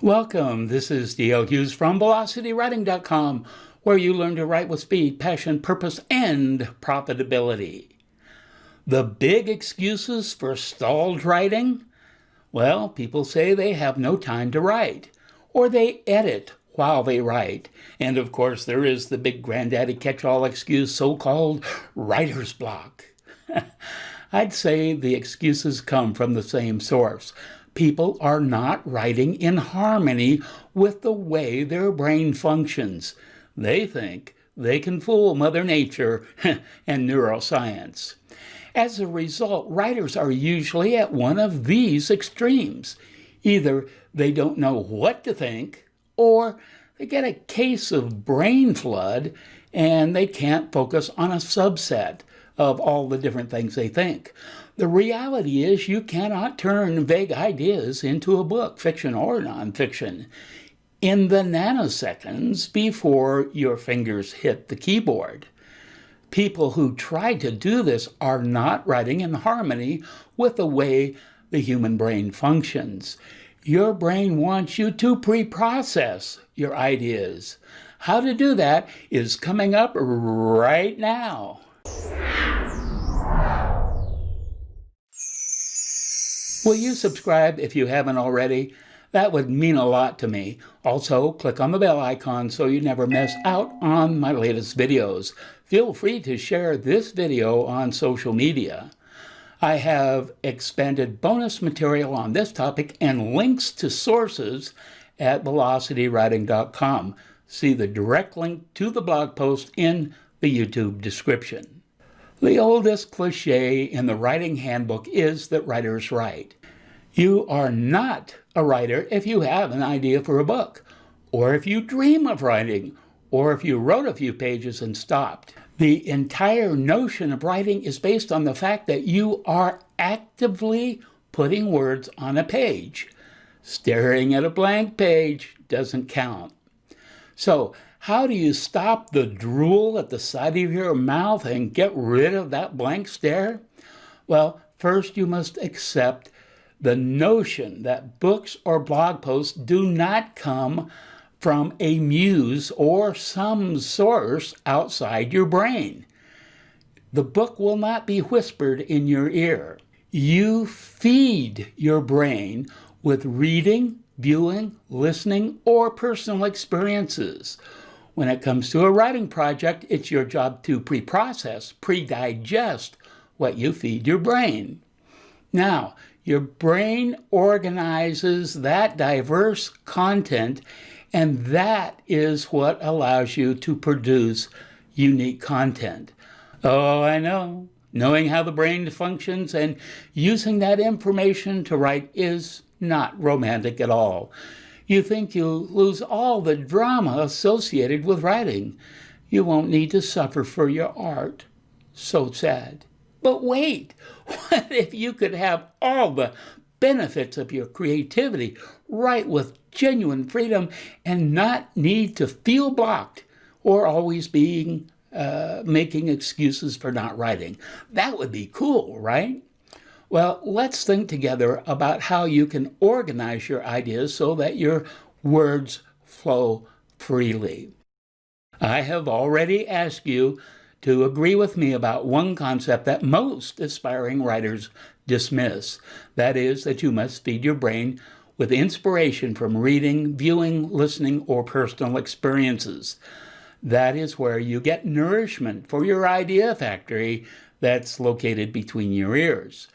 Welcome, this is D.L. Hughes from VelocityWriting.com, where you learn to write with speed, passion, purpose, and profitability. The big excuses for stalled writing? Well, people say they have no time to write, or they edit while they write. And of course, there is the big granddaddy catch-all excuse, so-called writer's block. I'd say the excuses come from the same source. People are not writing in harmony with the way their brain functions. They think they can fool Mother Nature and neuroscience. As a result, writers are usually at one of these extremes. Either they don't know what to think, or they get a case of brain flood and they can't focus on a subset of all the different things they think. The reality is you cannot turn vague ideas into a book, fiction or nonfiction, in the nanoseconds before your fingers hit the keyboard. People who try to do this are not writing in harmony with the way the human brain functions. Your brain wants you to pre-process your ideas. How to do that is coming up right now. Will you subscribe if you haven't already? That would mean a lot to me. Also, click on the bell icon so you never miss out on my latest videos. Feel free to share this video on social media. I have expanded bonus material on this topic and links to sources at VelocityWriting.com. See the direct link to the blog post in the YouTube description. The oldest cliche in the writing handbook is that writers write. You are not a writer if you have an idea for a book, or if you dream of writing, or if you wrote a few pages and stopped. The entire notion of writing is based on the fact that you are actively putting words on a page. Staring at a blank page doesn't count. So, how do you stop the drool at the side of your mouth and get rid of that blank stare? Well, first you must accept the notion that books or blog posts do not come from a muse or some source outside your brain. The book will not be whispered in your ear. You feed your brain with reading, viewing, listening, or personal experiences. When it comes to a writing project, it's your job to pre-process, pre-digest what you feed your brain. Now, your brain organizes that diverse content, and that is what allows you to produce unique content. Oh, I know. Knowing how the brain functions and using that information to write is not romantic at all. You think you'll lose all the drama associated with writing. You won't need to suffer for your art. So sad. But wait, what if you could have all the benefits of your creativity, write with genuine freedom, and not need to feel blocked or always being making excuses for not writing? That would be cool, right? Well, let's think together about how you can organize your ideas so that your words flow freely. I have already asked you to agree with me about one concept that most aspiring writers dismiss. That is that you must feed your brain with inspiration from reading, viewing, listening, or personal experiences. That is where you get nourishment for your idea factory that's located between your ears.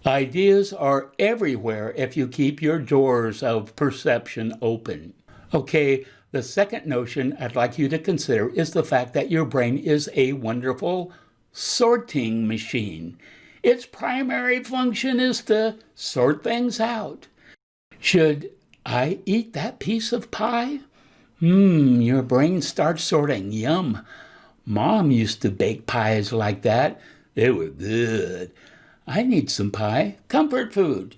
Ideas are everywhere if you keep your doors of perception open. Okay, the second notion I'd like you to consider is the fact that your brain is a wonderful sorting machine. Its primary function is to sort things out. Should I eat that piece of pie? Your brain starts sorting. Yum. Mom used to bake pies like that. They were good. I need some pie. Comfort food.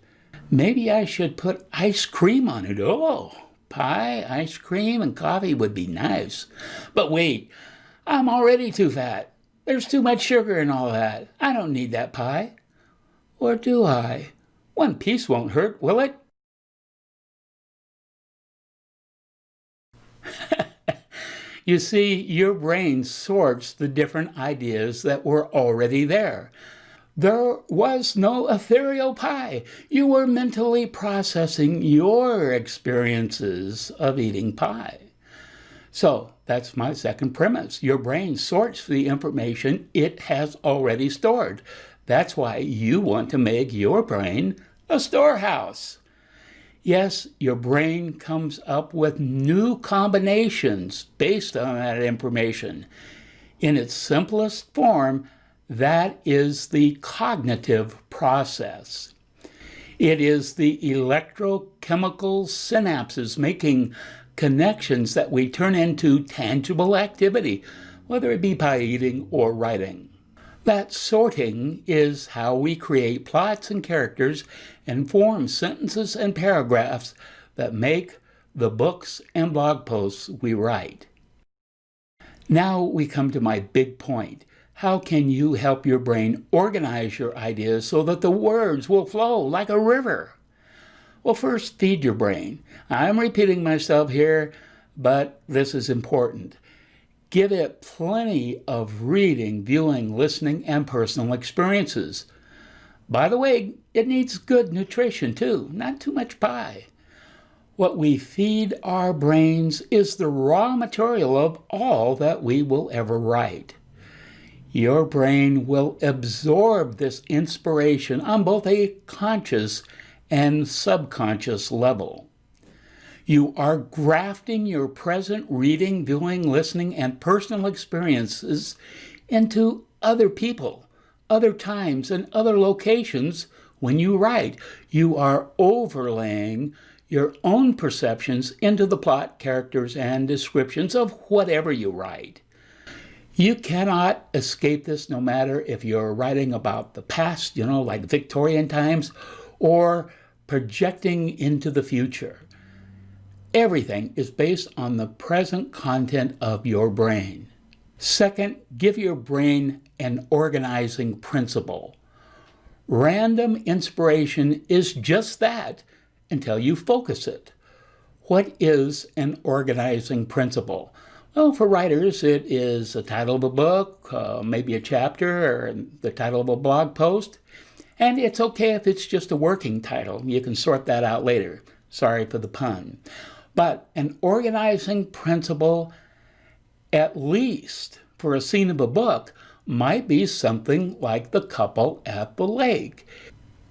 Maybe I should put ice cream on it. Oh, pie, ice cream, and coffee would be nice. But wait, I'm already too fat. There's too much sugar in all that. I don't need that pie. Or do I? One piece won't hurt, will it? You see, your brain sorts the different ideas that were already there. There was no ethereal pie. You were mentally processing your experiences of eating pie. So that's my second premise. Your brain sorts the information it has already stored. That's why you want to make your brain a storehouse. Yes, your brain comes up with new combinations based on that information. In its simplest form, that is the cognitive process. It is the electrochemical synapses making connections that we turn into tangible activity, whether it be by eating or writing. That sorting is how we create plots and characters and form sentences and paragraphs that make the books and blog posts we write. Now we come to my big point. How can you help your brain organize your ideas so that the words will flow like a river? Well, first, feed your brain. I'm repeating myself here, but this is important. Give it plenty of reading, viewing, listening, and personal experiences. By the way, it needs good nutrition too, not too much pie. What we feed our brains is the raw material of all that we will ever write. Your brain will absorb this inspiration on both a conscious and subconscious level. You are grafting your present reading, viewing, listening, and personal experiences into other people, other times, and other locations when you write. You are overlaying your own perceptions into the plot, characters, and descriptions of whatever you write. You cannot escape this no matter if you're writing about the past, like Victorian times, or projecting into the future. Everything is based on the present content of your brain. Second, give your brain an organizing principle. Random inspiration is just that until you focus it. What is an organizing principle? Well, for writers, it is the title of a book, maybe a chapter, or the title of a blog post. And it's okay if it's just a working title. You can sort that out later. Sorry for the pun. But an organizing principle, at least for a scene of a book, might be something like the couple at the lake.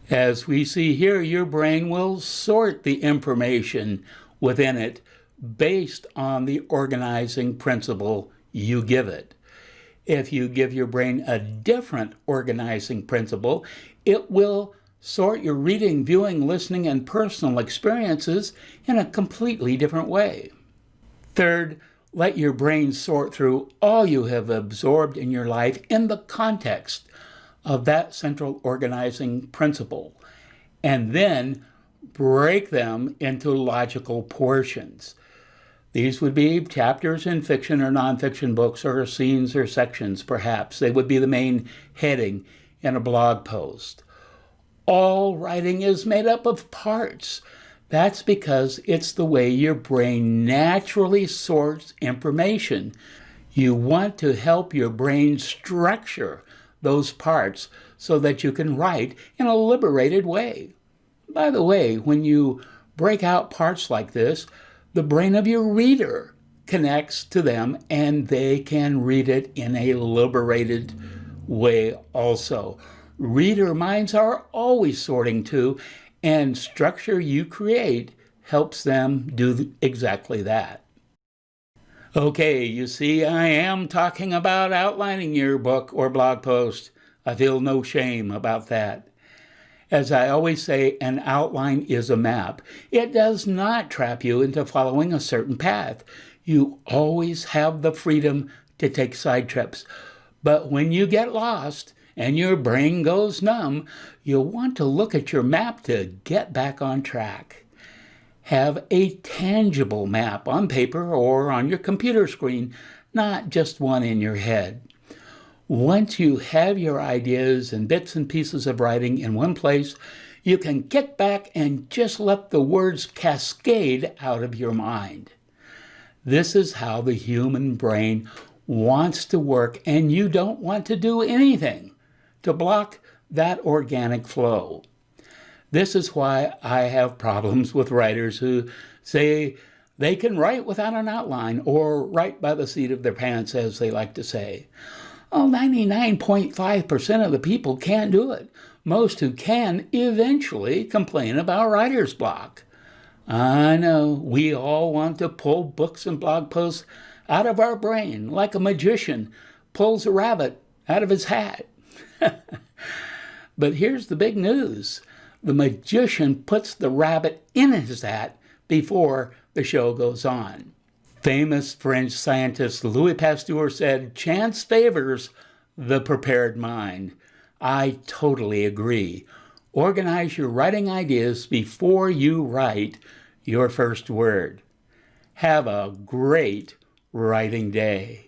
As we see here, your brain will sort the information within it based on the organizing principle you give it. If you give your brain a different organizing principle, it will sort your reading, viewing, listening, and personal experiences in a completely different way. Third, let your brain sort through all you have absorbed in your life in the context of that central organizing principle, and then break them into logical portions. These would be chapters in fiction or nonfiction books, or scenes or sections, perhaps. They would be the main heading in a blog post. All writing is made up of parts. That's because it's the way your brain naturally sorts information. You want to help your brain structure those parts so that you can write in a liberated way. By the way, when you break out parts like this, the brain of your reader connects to them and they can read it in a liberated way also. Reader minds are always sorting too, and structure you create helps them do exactly that. Okay, you see, I am talking about outlining your book or blog post. I feel no shame about that. As I always say, an outline is a map. It does not trap you into following a certain path. You always have the freedom to take side trips. But when you get lost and your brain goes numb, you'll want to look at your map to get back on track. Have a tangible map on paper or on your computer screen, not just one in your head. Once you have your ideas and bits and pieces of writing in one place, you can get back and just let the words cascade out of your mind. This is how the human brain wants to work, and you don't want to do anything to block that organic flow. This is why I have problems with writers who say they can write without an outline, or write by the seat of their pants, as they like to say. Oh, 99.5% of the people can't do it. Most who can eventually complain about writer's block. I know, we all want to pull books and blog posts out of our brain like a magician pulls a rabbit out of his hat. But here's the big news. The magician puts the rabbit in his hat before the show goes on. Famous French scientist Louis Pasteur said, "Chance favors the prepared mind." I totally agree. Organize your writing ideas before you write your first word. Have a great writing day.